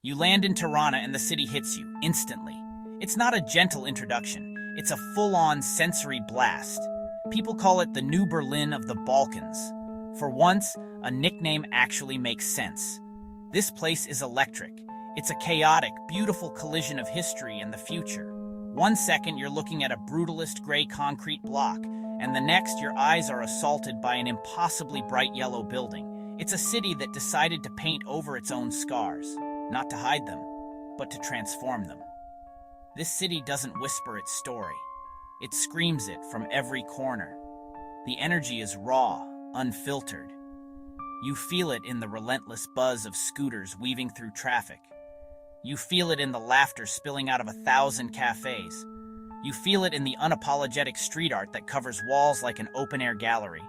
You land in Tirana and the city hits you, instantly. It's not a gentle introduction, it's a full-on sensory blast. People call it the New Berlin of the Balkans. For once, a nickname actually makes sense. This place is electric. It's a chaotic, beautiful collision of history and the future. One second you're looking at a brutalist gray concrete block, and the next your eyes are assaulted by an impossibly bright yellow building. It's a city that decided to paint over its own scars, not to hide them, but to transform them. This city doesn't whisper its story. It screams it from every corner. The energy is raw, unfiltered. You feel it in the relentless buzz of scooters weaving through traffic. You feel it in the laughter spilling out of 1,000 cafes. You feel it in the unapologetic street art that covers walls like an open-air gallery.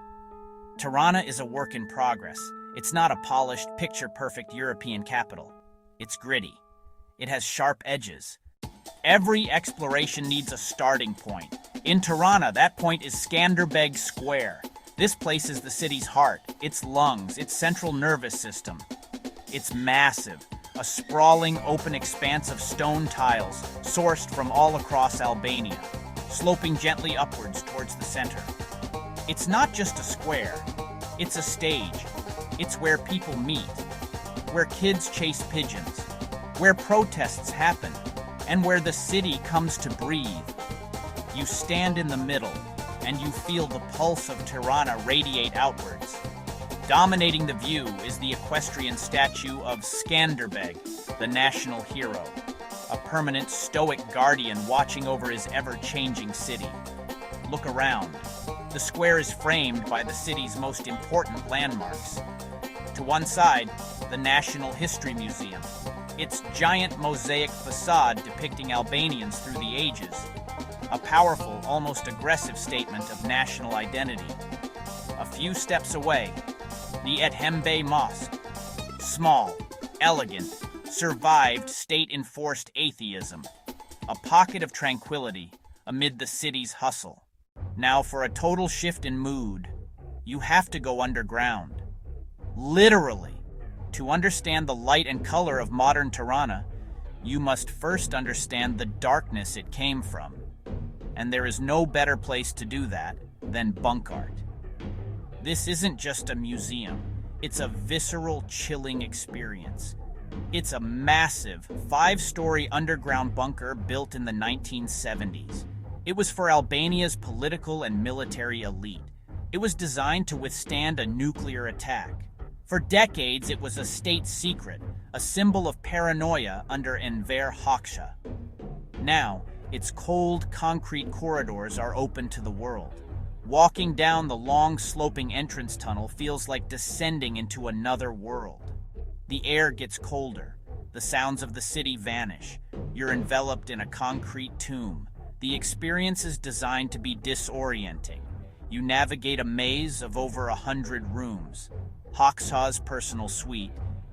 Tirana is a work in progress. It's not a polished, picture-perfect European capital. It's gritty. It has sharp edges. Every exploration needs a starting point. In Tirana, that point is Skanderbeg Square. This place is the city's heart, its lungs, its central nervous system. It's massive, a sprawling open expanse of stone tiles sourced from all across Albania, sloping gently upwards towards the center. It's not just a square, it's a stage. It's where people meet, where kids chase pigeons, where protests happen, and where the city comes to breathe. You stand in the middle, and you feel the pulse of Tirana radiate outwards. Dominating the view is the equestrian statue of Skanderbeg, the national hero, a permanent stoic guardian watching over his ever-changing city. Look around. The square is framed by the city's most important landmarks. To one side, the National History Museum, its giant mosaic facade depicting Albanians through the ages, a powerful, almost aggressive statement of national identity. A few steps away, the Ethembe Mosque. Small, elegant, survived state-enforced atheism. A pocket of tranquility amid the city's hustle. Now for a total shift in mood, you have to go underground. Literally. To understand the light and color of modern Tirana, you must first understand the darkness it came from. And there is no better place to do that than bunk art. This isn't just a museum. It's a visceral, chilling experience. It's a massive, 5-story underground bunker built in the 1970s. It was for Albania's political and military elite. It was designed to withstand a nuclear attack. For decades, it was a state secret, a symbol of paranoia under Enver Hoxha. Now, its cold, concrete corridors are open to the world. Walking down the long, sloping entrance tunnel feels like descending into another world. The air gets colder. The sounds of the city vanish. You're enveloped in a concrete tomb. The experience is designed to be disorienting. You navigate a maze of over 100 rooms. Hoxha's personal suite,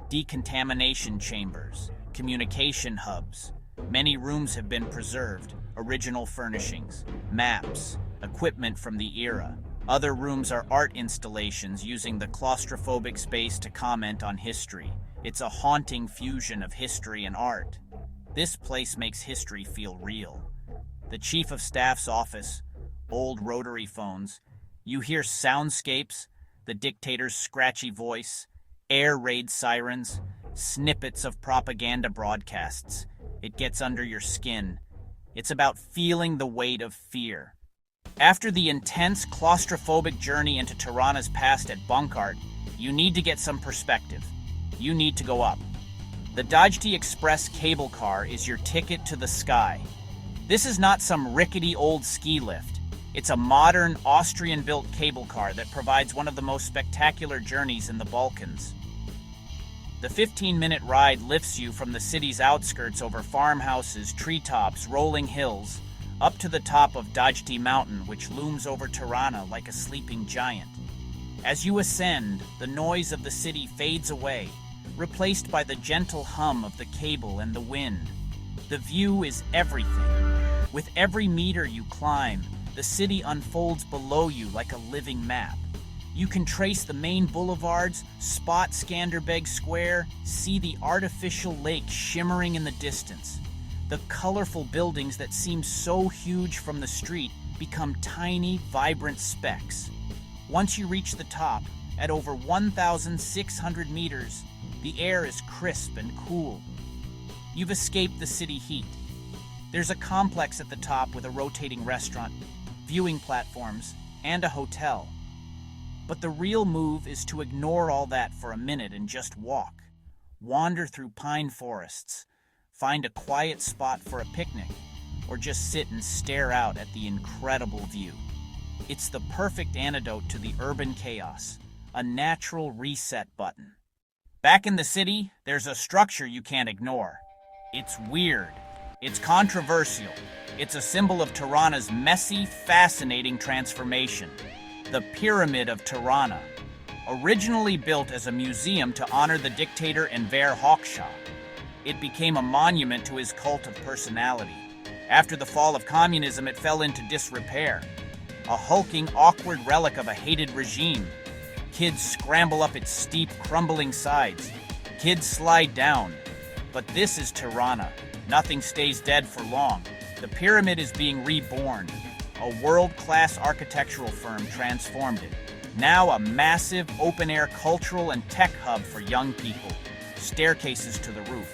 decontamination chambers, communication hubs. Many rooms have been preserved, original furnishings, maps, equipment from the era. Other rooms are art installations using the claustrophobic space to comment on history. It's a haunting fusion of history and art. This place makes history feel real. The Chief of Staff's office, old rotary phones. You hear soundscapes, the dictator's scratchy voice, air raid sirens, snippets of propaganda broadcasts. It gets under your skin. It's about feeling the weight of fear. After the intense, claustrophobic journey into Tirana's past at bunk art, you need to get some perspective. You need to go up. The Dajti Express cable car is your ticket to the sky. This is not some rickety old ski lift. It's a modern, Austrian-built cable car that provides one of the most spectacular journeys in the Balkans. The 15-minute ride lifts you from the city's outskirts over farmhouses, treetops, rolling hills, up to the top of Dajti Mountain, which looms over Tirana like a sleeping giant. As you ascend, the noise of the city fades away, replaced by the gentle hum of the cable and the wind. The view is everything. With every meter you climb, the city unfolds below you like a living map. You can trace the main boulevards, spot Skanderbeg Square, see the artificial lake shimmering in the distance. The colorful buildings that seem so huge from the street become tiny, vibrant specks. Once you reach the top, at over 1,600 meters, the air is crisp and cool. You've escaped the city heat. There's a complex at the top with a rotating restaurant, viewing platforms, and a hotel. But the real move is to ignore all that for a minute and just walk. Wander through pine forests, find a quiet spot for a picnic, or just sit and stare out at the incredible view. It's the perfect antidote to the urban chaos, a natural reset button. Back in the city, there's a structure you can't ignore. It's weird. It's controversial. It's a symbol of Tirana's messy, fascinating transformation. The Pyramid of Tirana. Originally built as a museum to honor the dictator Enver Hoxha, it became a monument to his cult of personality. After the fall of communism, it fell into disrepair. A hulking, awkward relic of a hated regime. Kids scramble up its steep, crumbling sides. Kids slide down. But this is Tirana. Nothing stays dead for long. The pyramid is being reborn. A world-class architectural firm transformed it. Now a massive, open-air cultural and tech hub for young people. Staircases to the roof.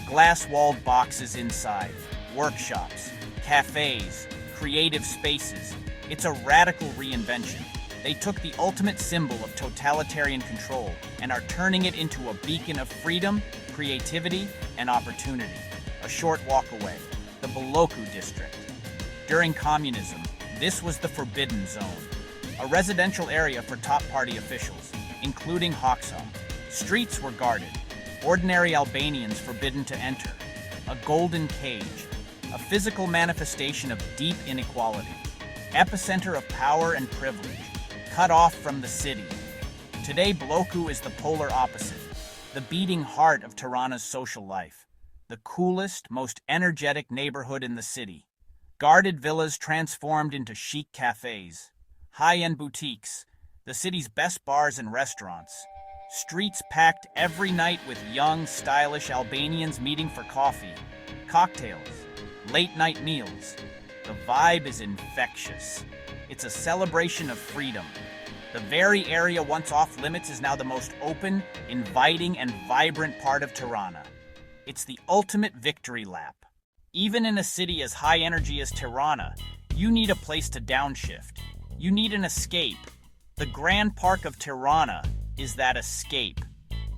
Glass-walled boxes inside. Workshops. Cafes. Creative spaces. It's a radical reinvention. They took the ultimate symbol of totalitarian control and are turning it into a beacon of freedom, creativity, and opportunity. A short walk away, the Boloku district. During communism, this was the forbidden zone, a residential area for top party officials, including Hoxha. Streets were guarded, ordinary Albanians forbidden to enter. A golden cage, a physical manifestation of deep inequality. Epicenter of power and privilege, cut off from the city. Today, Boloku is the polar opposite, the beating heart of Tirana's social life, the coolest, most energetic neighborhood in the city. Guarded villas transformed into chic cafes, high-end boutiques, the city's best bars and restaurants. Streets packed every night with young, stylish Albanians meeting for coffee, cocktails, late-night meals. The vibe is infectious. It's a celebration of freedom. The very area once off limits is now the most open, inviting, and vibrant part of Tirana. It's the ultimate victory lap. Even in a city as high energy as Tirana, you need a place to downshift. You need an escape. The Grand Park of Tirana is that escape.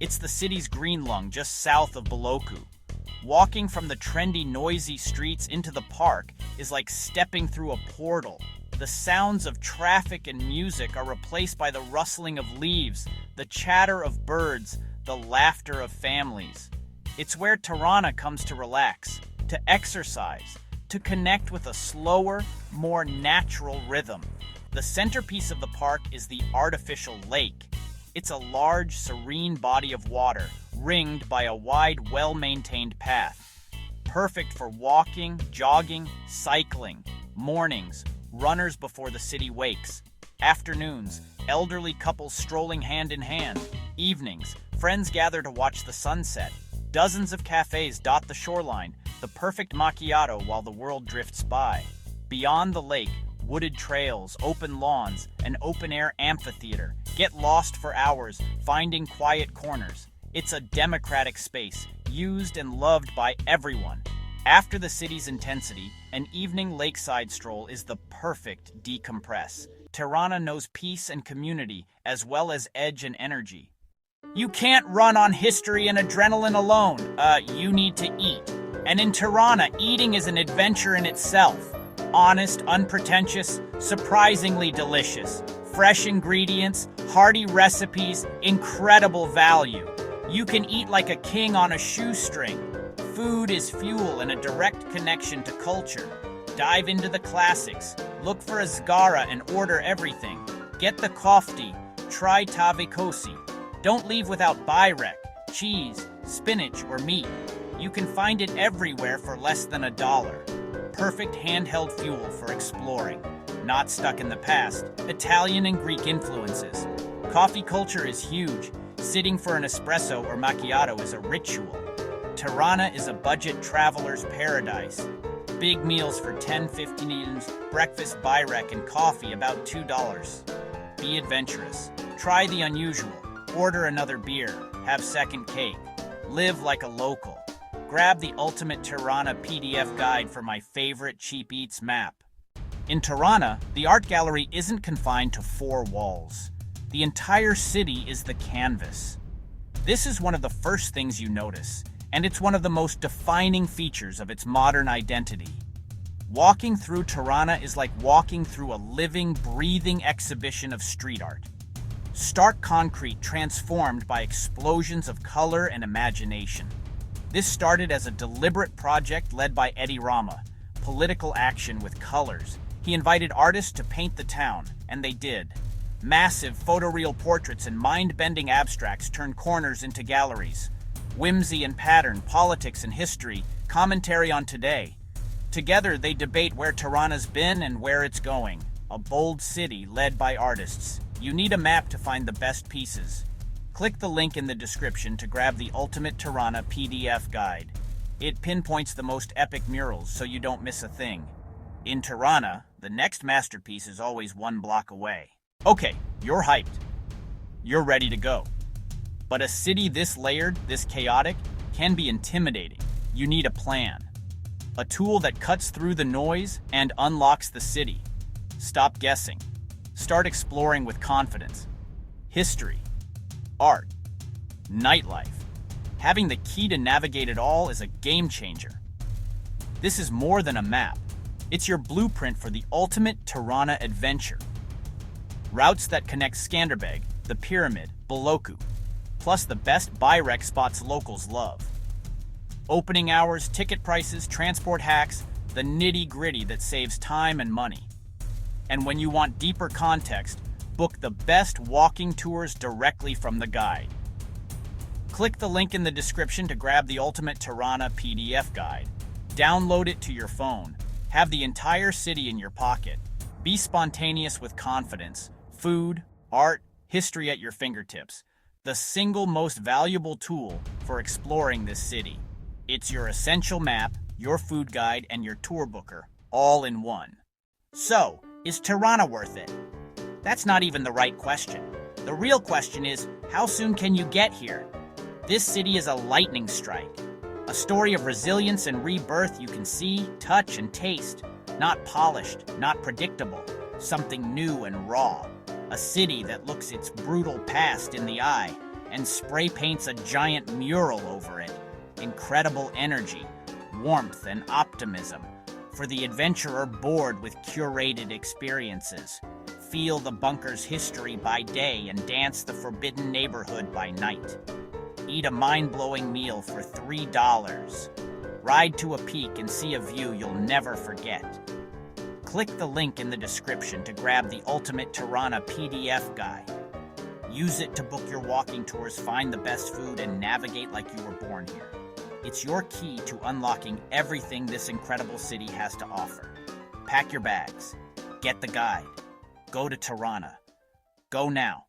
It's the city's green lung just south of Boloku. Walking from the trendy, noisy streets into the park is like stepping through a portal. The sounds of traffic and music are replaced by the rustling of leaves, the chatter of birds, the laughter of families. It's where Tirana comes to relax, to exercise, to connect with a slower, more natural rhythm. The centerpiece of the park is the artificial lake. It's a large, serene body of water, ringed by a wide, well-maintained path. Perfect for walking, jogging, cycling. Mornings, runners before the city wakes. Afternoons, elderly couples strolling hand in hand. Evenings, friends gather to watch the sunset. Dozens of cafes dot the shoreline, the perfect macchiato while the world drifts by. Beyond the lake, wooded trails, open lawns, an open-air amphitheater. Get lost for hours, finding quiet corners. It's a democratic space, used and loved by everyone. After the city's intensity, an evening lakeside stroll is the perfect decompress. Tirana knows peace and community, as well as edge and energy. You can't run on history and adrenaline alone. You need to eat. And in Tirana, eating is an adventure in itself. Honest, unpretentious, surprisingly delicious. Fresh ingredients, hearty recipes, incredible value. You can eat like a king on a shoestring. Food is fuel and a direct connection to culture. Dive into the classics. Look for a zgara and order everything. Get the kofti. Try tavikosi. Don't leave without byrek, cheese, spinach, or meat. You can find it everywhere for less than $1. Perfect handheld fuel for exploring. Not stuck in the past. Italian and Greek influences. Coffee culture is huge. Sitting for an espresso or macchiato is a ritual. Tirana is a budget traveler's paradise. Big meals for 10-15, breakfast byrek and coffee about $2. Be adventurous. Try the unusual. Order another beer. Have second cake. Live like a local. Grab the ultimate Tirana PDF guide for my favorite cheap eats map. In Tirana, the art gallery isn't confined to four walls. The entire city is the canvas. This is one of the first things you notice, and it's one of the most defining features of its modern identity. Walking through Tirana is like walking through a living, breathing exhibition of street art. Stark concrete transformed by explosions of color and imagination. This started as a deliberate project led by Eddie Rama, political action with colors. He invited artists to paint the town, and they did. Massive photoreal portraits and mind-bending abstracts turned corners into galleries. Whimsy and pattern, politics and history, commentary on today. Together, they debate where Tirana's been and where it's going. A bold city led by artists. You need a map to find the best pieces. Click the link in the description to grab the Ultimate Tirana PDF guide. It pinpoints the most epic murals so you don't miss a thing. In Tirana, the next masterpiece is always one block away. Okay, you're hyped. You're ready to go. But a city this layered, this chaotic, can be intimidating. You need a plan. A tool that cuts through the noise and unlocks the city. Stop guessing. Start exploring with confidence. History, art, nightlife. Having the key to navigate it all is a game changer. This is more than a map. It's your blueprint for the ultimate Tirana adventure. Routes that connect Skanderbeg, the Pyramid, Boloku, plus the best byrek spots locals love. Opening hours, ticket prices, transport hacks, the nitty-gritty that saves time and money. And when you want deeper context, book the best walking tours directly from the guide. Click the link in the description to grab the Ultimate Tirana PDF guide. Download it to your phone. Have the entire city in your pocket. Be spontaneous with confidence. Food, art, history at your fingertips. The single most valuable tool for exploring this city. It's your essential map, your food guide, and your tour booker, all in one. So, is Tirana worth it? That's not even the right question. The real question is, how soon can you get here? This city is a lightning strike. A story of resilience and rebirth you can see, touch, and taste. Not polished, not predictable. Something new and raw. A city that looks its brutal past in the eye and spray paints a giant mural over it. Incredible energy, warmth, and optimism. For the adventurer bored with curated experiences. Feel the bunker's history by day and dance the forbidden neighborhood by night. Eat a mind-blowing meal for $3. Ride to a peak and see a view you'll never forget. Click the link in the description to grab the Ultimate Tirana PDF guide. Use it to book your walking tours, find the best food, and navigate like you were born here. It's your key to unlocking everything this incredible city has to offer. Pack your bags. Get the guide. Go to Tirana. Go now.